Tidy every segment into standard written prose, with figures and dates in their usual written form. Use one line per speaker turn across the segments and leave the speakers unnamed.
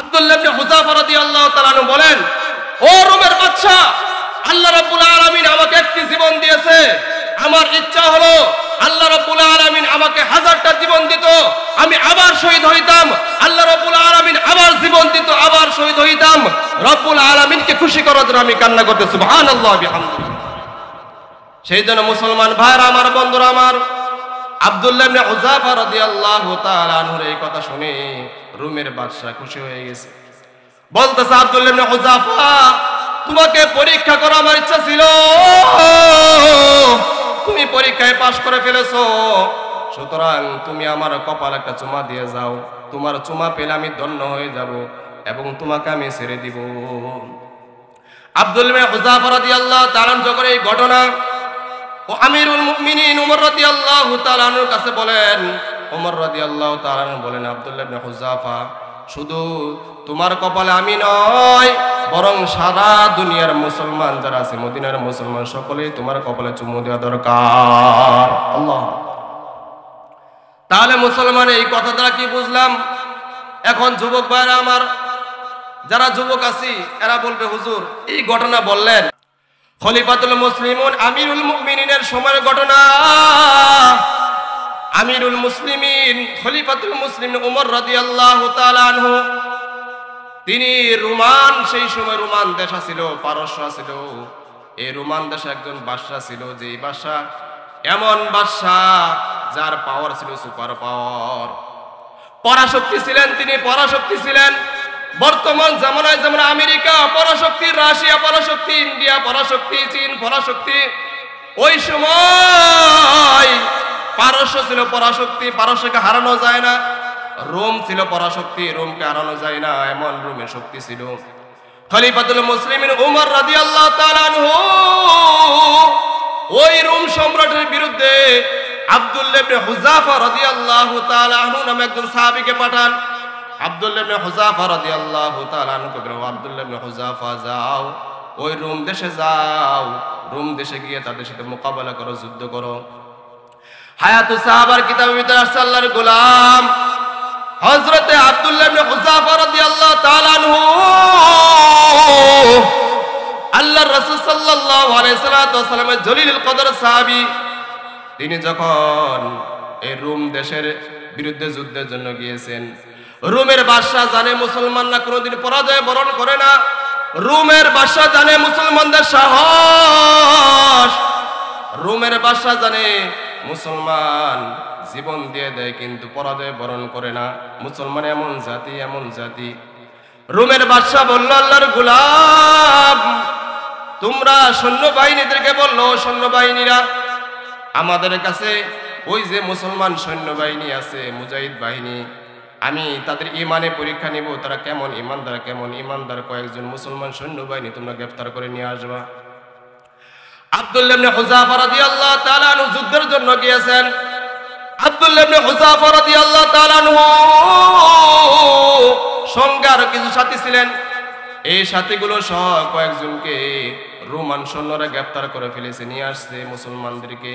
আব্দুল্লাহ ইবনে Hudhafa রাদিয়াল্লাহু তাআলা আনহু বলেন, ও রোমের বাদশা, আল্লাহ রাব্বুল আলামিন আমাকে একটি জীবন দিয়েছে, আমার ইচ্ছা হলো আল্লাহ রাব্বুল আলামিন আমাকে 1000টা জীবন দিত, আমি আবার শহীদ হইতাম। আল্লাহ রাব্বুল আলামিন আবার জীবন দিত, আবার শহীদ হইতাম। রব্বুল আলামিনকে খুশি করার জন্য আমি কান্না করতে সুবহানাল্লাহ বিহামদিহি। সেই জন্য মুসলমান ভাইরা আমার, বন্ধুরা আমার, আব্দুল্লাহ ইবনে হুযাফা রাদিয়াল্লাহু তাআলা আনহুর এই কথা শুনে রোমের বাদশা খুশি হয়ে গেছে। বলতেছে, আব্দুল্লাহ ইবনে হুযাফা, তোমাকে পরীক্ষা করা আমার ইচ্ছা ছিল, তুমি পরীক্ষায় পাশ করে ফেলেছো, সুতরাং তুমি আমার কপালে একটা চুমা দিয়ে যাও, তোমার চুমা পেলে আমি ধন্য হয়ে যাব এবং তোমাকে আমি ছেড়ে দিব। আব্দুল্লাহ ইবনে হুযাফা রাদিয়াল্লাহু তাআলা যখন এই ঘটনা ও আমিরুল মুমিনিন ওমর রাদিয়াল্লাহু তাআলা আনহুর কাছে বলেন, ওমর রাদিয়াল্লাহু তাআলা আনহু বলেন, আব্দুল্লাহ ইবনে হুযাফা, শুধু তোমার কপালে আমি নয়, বরং সারা দুনিয়ার মুসলমান যারা আছে, মদিনার মুসলমান সকলেই তোমার কপালে চুমু দেওয়া দরকার। আল্লাহ। তাহলে মুসলমান এই কথা দ্বারা কি বুঝলাম? এখন যুবক ভাইরা আমার, যারা যুবক আছি এরা বলবে, হুজুর এই ঘটনা বললেন খলিফাতুল মুসলিমুন আমিরুল মুমিনিনের সময়ের ঘটনা। আমিরুল মুসলিমিন খলিফাতুল মুসলিমিন ওমর রাদিয়াল্লাহু তাআলা আনহু, তিনি রোমান, সেই সময় রোমান দেশ ছিল, পারস্য ছিল। এই রোমান দেশে একজন বাদশা ছিল, যে বাদশা এমন বাদশা যার পাওয়ার ছিল সুপার পাওয়ার, পরাশক্তি ছিলেন, তিনি পরাশক্তি ছিলেন। বর্তমান জামানায় যেমন আমেরিকা পরাশক্তি, রাশিয়া পরাশক্তি, ইন্ডিয়া পরাশক্তি, চীন পরাশক্তি, ওই সময় পারস্য ছিল পরাশক্তি, পারস্যকে হারানো যায় না। রোম ছিল পরাশক্তি, রোমকে হারানো যায় না, এমন রোমের শক্তি ছিল। খলিফাতুল মুসলিমিন ওমর রাদিয়াল্লাহু তাআলা আনহু ওই রোম সম্রাটের বিরুদ্ধে আব্দুল্লাহ ইবনে হুযাফা রাদিয়াল্লাহু তাআলা আনহু নামে একজন সাহাবীকে পাঠান। আব্দুল্লাহ ইবনে হুযাফা রাদিয়াল্লাহু তাআলা আনহুকে বলেন, আব্দুল্লাহ ইবনে হুযাফা, যাও ওই রোম দেশে যাও, রোম দেশে গিয়ে তাদের সাথে মোকাবেলা করো, যুদ্ধ করো। হায়াতুস সাহাবার কিতাবের ভিতরে আসছে, আল্লাহর গোলাম হযরতে আব্দুল্লাহ ইবনে হুযাফা রাদিয়াল্লাহু তাআলা আনহু আল্লাহর রাসূল সাল্লাল্লাহু আলাইহি ওয়াসাল্লামের জলিলুল কদর সাহাবী, তিনি যখন এই রোম দেশের বিরুদ্ধে যুদ্ধের জন্য গিয়েছেন, রোমের বাদশা জানে মুসলমানরা কোনোদিন পরাজয় বরণ করে না। রোমের বাদশা জানে মুসলমানদের সাহস, রোমের বাদশা জানে মুসলমান জীবন দিয়ে দেয় কিন্তু পরাজয় বরণ করে না। মুসলমান এমন জাতি, এমন জাতি। রোমের বাদশা বলল, আল্লাহর গোলাম, তোমরা সৈন্যবাহিনীদেরকে বললো, সৈন্যবাহিনীরা আমাদের কাছে ওই যে মুসলমান সৈন্যবাহিনী আছে, মুজাহিদ বাহিনী, আমি তাদের ইমানে পরীক্ষা নিব, তারা কেমন ইমানদার, কেমন ইমানদার। কয়েকজন মুসলমান সৈন্যবাহিনী তোমরা গ্রেফতার করে নিয়ে আসবা। আব্দুল্লাহ ইবনে হুযাফা রাদিয়াল্লাহু তাআলা আনহু যুদ্ধের জন্য গিয়েছেন। আব্দুল্লাহ ইবনে হুযাফা রাদিয়াল্লাহু তাআলা আনহু সঙ্গে আরো কিছু সাথী ছিলেন। এই সাথীগুলো সহ কয়েকজনকে রোমান সৈন্যরা গ্রেফতার করে ফেলেছে, নিয়ে আসছে মুসলমানদেরকে।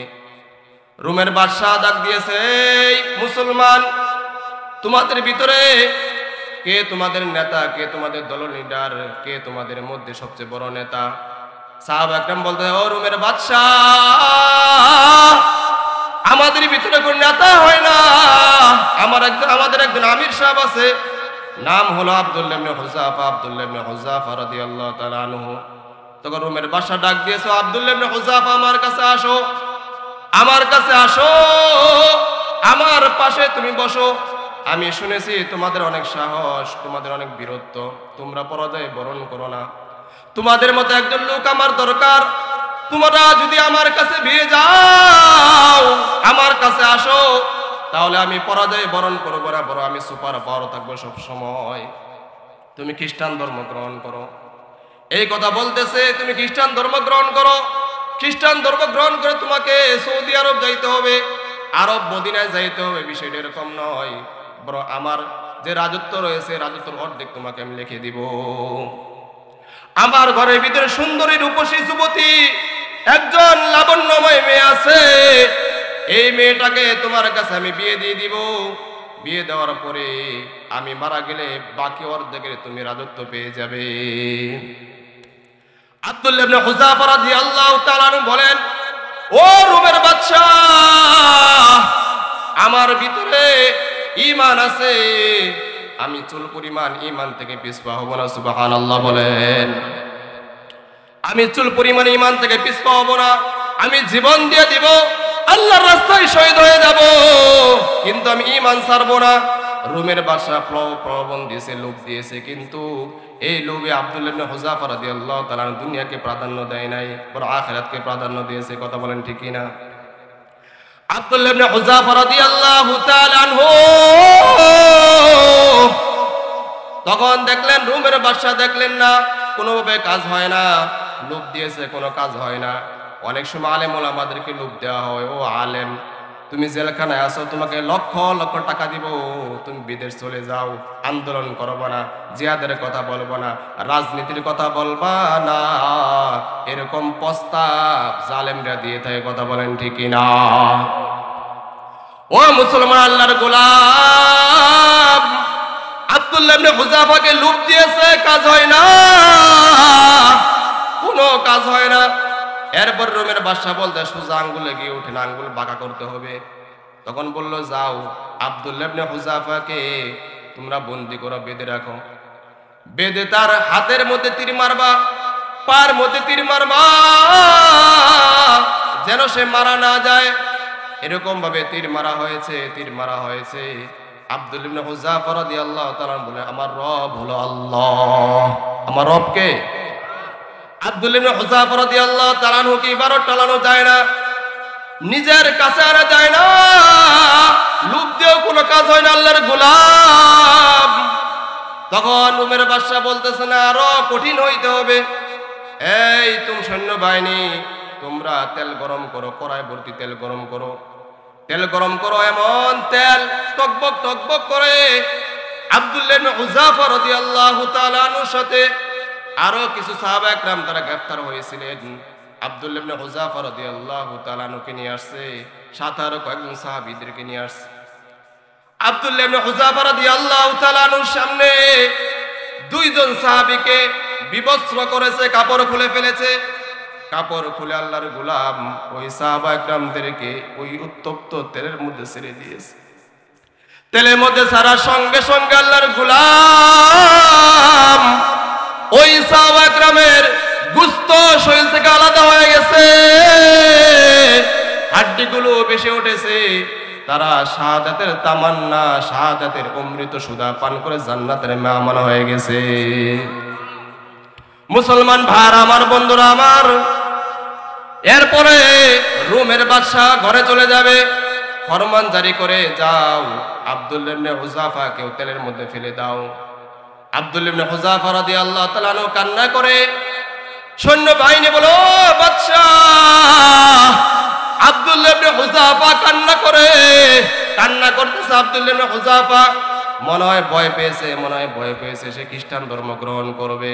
রোমের বাদশা ডাক দিয়েছে, এই মুসলমান, তোমাদের ভিতরে কে তোমাদের নেতা, কে তোমাদের দল লিডার, কে তোমাদের মধ্যে সবচেয়ে বড় নেতা? সাহাবা একরাম বলতে, ও রোমের বাদশা, আমাদের ভিতরে কোন নেতা হয় না, আমাদের একজন আমির সাহেব আছে, নাম হলো আব্দুল্লাহ ইবনে হুযাফা। আব্দুল্লাহ ইবনে হুযাফা রাদিয়াল্লাহু তাআলা আনহু। তখন রোমের বাদশা ডাক দিয়েছে, আব্দুল্লাহ ইবনে হুযাফা, আমার কাছে আসো, আমার কাছে আসো, আমার পাশে তুমি বসো। আমি শুনেছি তোমাদের অনেক সাহস, তোমাদের অনেক বীরত্ব, তোমরা পরাজয় বরণ করো না। তোমাদের মতো একজন লোক আমার দরকার। তোমরা যদি আমার কাছে ভিড়ে যাও, আমার কাছে আসো, তাহলে আমি পরাজয় বরণ করবো না, বড় আমি সুপার পাওয়ার থাকবো সব সময়। তুমি খ্রিস্টান ধর্ম গ্রহণ করো। এই কথা বলতেছে, তুমি খ্রিস্টান ধর্ম গ্রহণ করো। খ্রিস্টান ধর্ম গ্রহণ করে তোমাকে সৌদি আরব যাইতে হবে, আরব মদিনায় যাইতে হবে। বিষয়টা এরকম নয়, বড় আমার যে রাজত্ব রয়েছে, রাজত্বের অর্ধেক তোমাকে আমি লিখে দিব। আমার ঘরের ভিতরে সুন্দরী রূপসী যুবতী একজন লাবণ্যময় মেয়ে আছে, এই মেয়েটাকে তোমার কাছে আমি বিয়ে দিয়ে দিব। বিয়ে দেওয়ার পরে আমি মারা গেলে বাকি অর্ধেকের তুমি রাজত্ব পেয়ে যাবে। আব্দুল্লাহ ইবনে হুযাফা রাদিয়াল্লাহু তাআলা বলেন, ও রোমের বাদশা, আমার ভিতরে ঈমান আছে, আমি চুল পরিমাণ ঈমান থেকে পিছপা হব না। সুবহানাল্লাহ বলেন। আমি চুল পরিমাণ ঈমান থেকে পিছপা হব না, আমি জীবন দিয়ে দিব, আল্লাহর রাস্তায় শহীদ হয়ে যাব, কিন্তু আমি ঈমান ছাড়বো না। রোমের বাদশা প্রলোভন দিয়েছে, লোভ দিয়েছে, কিন্তু এই লোভে আব্দুল্লাহ ইবনে হুযাফা রাদিয়াল্লাহু তাআলা দুনিয়াকে প্রাধান্য দেয় নাই, বরং আখিরাতকে প্রাধান্য দিয়েছে। কথা বলেন ঠিক কি না? আব্দুল্লাহ ইবনে হুযাফা রাদিয়াল্লাহু তাআলা আনহু তখন দেখলেন রোমের বাদশা দেখলেন না কোনোভাবে কাজ হয় না, লোভ দিয়েছে, কোনো কাজ হয় না। অনেক সময় আলেম ওলামাদেরকে লোভ দেওয়া হয়, ও আলেম তুমি জেলখানায় আছো, তোমাকে লক্ষ লক্ষ টাকা দিব, তুমি বিদেশ চলে যাও, আন্দোলন করবো না, জিহাদের কথা বলবো না, রাজনীতির কথা বলবা না, এরকম প্রস্তাব জালেমরা দিয়ে থাকে। কথা বলেন ঠিক না? ও মুসলমান আল্লাহর গোলাম, আব্দুল্লাহ ইবনে হুযাফাকে লোভ দিয়েছে, কাজ হয় না, কোনো কাজ হয় না। এরপর রোমের বাদশা বলতে সোজা আঙ্গুলে গিয়ে উঠেন, আঙ্গুল বাঁকা করতে হবে। তখন বলল, যাও আব্দুল্লাহ ইবনে হুযাফাকে তোমরা বন্দি করো, বেঁধে রাখো, বেঁধে তার হাতের মধ্যে তীর মারবা, পার মধ্যে তীর মারবা, যেন সে মারা না যায়। এরকম ভাবে তীর মারা হয়েছে, তীর মারা হয়েছে। আব্দুল্লাহ ইবনে হুযাফা রাদিয়াল্লাহু তাআলা বলে, আমার রব হলো আল্লাহ। আমার রব কে? আব্দুল্লাহ ইবনে হুযাফা রাদিয়াল্লাহু তাআলা কে এবারও টালানো যায় না, নিজের কাছে আনা যায় না, লোভ দিয়েও কোনো কাজ হয় না আল্লাহর গোলাম। তখন রোমের বাদশা বলতেছে, না আরো কঠিন হইতে হবে। এই তুমি সৈন্যবাহিনী, তোমরা তেল গরম করো, কড়াই ভর্তি তেল গরম করো, তেল গরম করো, এমন তেল টকবক টকবক করে। আব্দুল্লাহ ইবনে হুযাফা রাদিয়াল্লাহু তাআলা আনহুর সাথে আরো কিছু সাহাবা একরাম তারা গ্রেফতার হয়েছিলেন। আব্দুল্লাহ ইবনে হুযাফা রাদিয়াল্লাহু তাআলা আনহুকে নিয়ে আসছে, সাথে আরো কয়েকজন সাহাবীদেরকে নিয়ে আসছে। আব্দুল্লাহ ইবনে হুযাফা রাদিয়াল্লাহু তাআলা আনহুর সামনে দুইজন সাহাবীকে বিবস্ত্র করেছে, কাপড় খুলে ফেলেছে। কাপড় খুলে আল্লাহর গোলাম ওই সাহাবা একরামদেরকে ওই উত্তপ্ত তেলের মধ্যে ছেড়ে দিয়েছে। তেলের মধ্যে ছাড়ার সঙ্গে সঙ্গে আল্লাহর গোলাম ওই সাহাবা একরামের গোশত শরীর থেকে আলাদা হয়ে গেছে, হাড্ডিগুলো ভেসে উঠেছে। তারা শাহাদাতের তামান্না, শাহাদাতের অমৃত সুধা পান করে জান্নাতের মেহমান হয়ে গেছে। মুসলমান ভাইরা আমার, বন্ধুরা আমার, এরপরে রোমের বাদশা ঘরে চলে যাবে, ফরমান জারি করে, যাও আব্দুল্লাহ ইবনে হুযাফাকে তেলের মধ্যে ফেলে দাও। আব্দুল্লাহ ইবনে হুযাফা রাদিয়াল্লাহু তাআলা আনহু কান্না করে, সৈন্যবাহিনী বলো, বাদশা আব্দুল্লাহ ইবনে হুযাফা কান্না করে, কান্না করতেছে। আব্দুল্লাহ ইবনে হুযাফা মনে হয় ভয় পেয়েছে, মনে হয় ভয় পেয়েছে, সে খ্রিস্টান ধর্ম গ্রহণ করবে।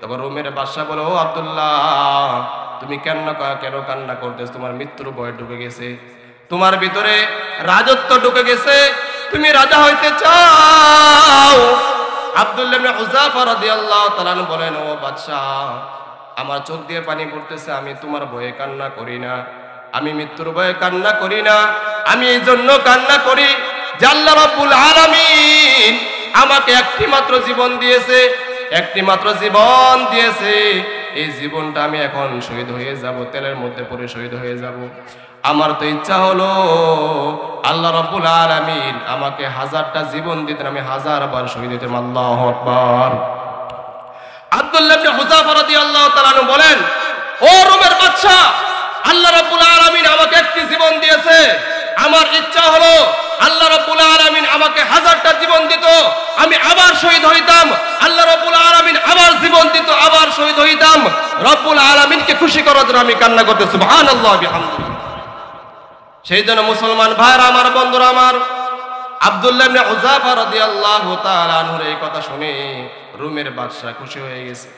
তখন রোমের বাদশা বলে, ও আব্দুল্লাহ, তুমি কেন কান্না করতেছ? তোমার মৃত্যুর ভয় ঢুকে গেছে, তোমার ভিতরে রাজত্ব ঢুকে গেছে, তুমি রাজা হইতে চাও। আব্দুল্লাহ ইবনে হুযাফা রাদিয়াল্লাহু তাআলা বলেন, ও বাদশা, আমার চোখ দিয়ে পানি পড়তেছে, আমি তোমার ভয়ে কান্না করি না, আমি মৃত্যুর ভয়ে কান্না করি না, আমি এই জন্য কান্না করি যে আল্লাহ রাব্বুল আলামিন আমাকে একটি মাত্র জীবন দিয়েছে, একটি মাত্র জীবন দিয়েছে। এই জীবনটা আমি এখন শহীদ হয়ে যাব, তেলের মধ্যে পড়ে শহীদ হয়ে যাব। আমার তো ইচ্ছা হলো আল্লাহ রাব্বুল আলামিন আমাকে 1000টা জীবন দিতেন, আমি 1000 বার শহীদ হইতাম। আল্লাহু আকবার। আব্দুল্লাহ ইবনে হুযাফা রাদিয়াল্লাহু তাআলা বলেন, ও রোমের বাদশা, আল্লাহ রাব্বুল আলামিন আমাকে একটি জীবন দিয়েছে, আমার ইচ্ছা হলো আল্লাহ রাব্বুল আলামিন আমাকে 1000টা জীবন দিত, আমি আবার শহীদ হইতাম। আল্লাহ রাব্বুল আলামিন আবার জীবন দিত, আবার শহীদ হইতাম। রাব্বুল আলামিনকে খুশি করার জন্য আমি কান্না করতে, সুবহানাল্লাহ বিহামদিহি। সেই জন্য মুসলমান ভাইরা আমার, বন্ধুরা আমার, আব্দুল্লাহ ইবনে হুযাফা রাদিয়াল্লাহু তাআলা আনহুর এই কথা শুনে রোমের বাদশা খুশি হয়ে গেছে।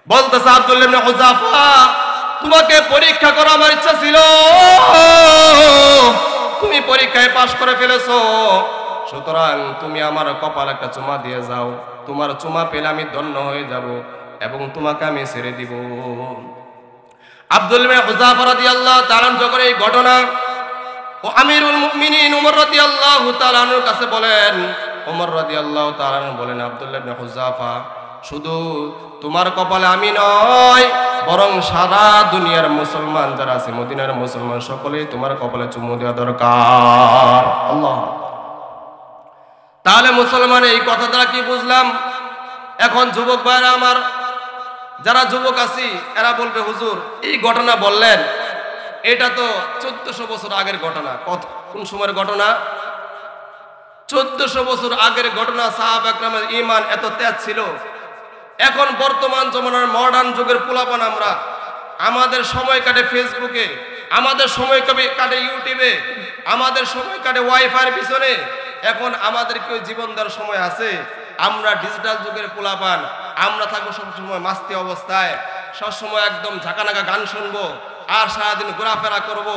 বলতেছে, আব্দুল্লাহ ইবনে হুযাফা, তোমাকে পরীক্ষা করা আমার ইচ্ছা ছিল, তুমি পরীক্ষায় পাশ করে ফেলেছো, সুতরাং তুমি আমার কপাল একটা চুমা দিয়ে যাও, তোমার চুমা পেলে আমি ধন্য হয়ে যাব এবং তোমাকে আমি ছেড়ে দিব। আব্দুল ইবনে হুযাফা রাদিয়াল্লাহু তাআলা যখন এই ঘটনা ও আমিরুল মুমিনিন ওমর রাদিয়াল্লাহু তাআলা আনহুর কাছে বলেন, ওমর রাদিয়াল্লাহু তাআলা আনহু বলেন, আব্দুল্লাহ ইবনে হুযাফা, শুধু তোমার কপালে আমি নয়, বরং সারা দুনিয়ার মুসলমান যারা আছে, মদিনার মুসলমান সকলেই তোমার কপালে চুমু দেওয়া দরকার। আল্লাহ। তাহলে মুসলমান এই কথা দ্বারা কি বুঝলাম? এখন যুবক ভাইরা আমার, যারা যুবক আছি এরা বলবে, হুজুর এই ঘটনা বললেন, এটা তো 1400 বছর আগের ঘটনা। কোন সময়ের ঘটনা? 1400 বছর আগের ঘটনা। সাহাবা একরামের ঈমান এত তেজ ছিল। এখন বর্তমান জমানার মডার্ন যুগের পোলাপান আমরা, আমাদের সময় কাটে ফেসবুকে, আমাদের সময় কাটে ইউটিউবে, আমাদের সময় কাটে ওয়াইফাইয়ের পিছনে। এখন আমাদের কেউ জীবন দেওয়ার সময় আছে? আমরা ডিজিটাল যুগের পোলাপান, আমরা থাকবো সবসময় মাস্তি অবস্থায়, সবসময় একদম ঝাঁকানাকা গান শুনবো আর সারাদিন ঘোরাফেরা করব।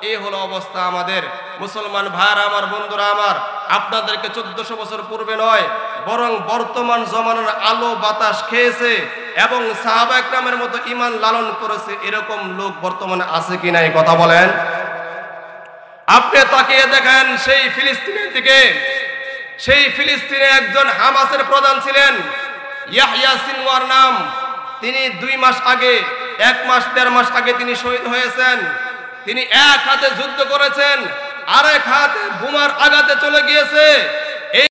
এই হলো অবস্থা আমাদের। মুসলমান ভাইরা আমার, বন্ধুরা আমার, আপনাদেরকে 1400 বছর পূর্বে নয়, বরং বর্তমান জমানার আলো বাতাস খেয়েছে এবং সাহাবা একরামের মতো ঈমান লালন করেছে এরকম লোক বর্তমানে আছে কিনা এই কথা বলেন। আপনি তাকিয়ে দেখেন সেই ফিলিস্তিনের দিকে। সেই ফিলিস্তিনে একজন হামাসের প্রধান ছিলেন, ইয়াহইয়া সিনওয়ার নাম। তিনি 2 মাস আগে, 1 মাস 1.5 মাস আগে তিনি শহীদ হয়েছেন। তিনি এক হাতে যুদ্ধ করেছেন, আরেক হাতে বোমার আঘাতে চলে গিয়েছে।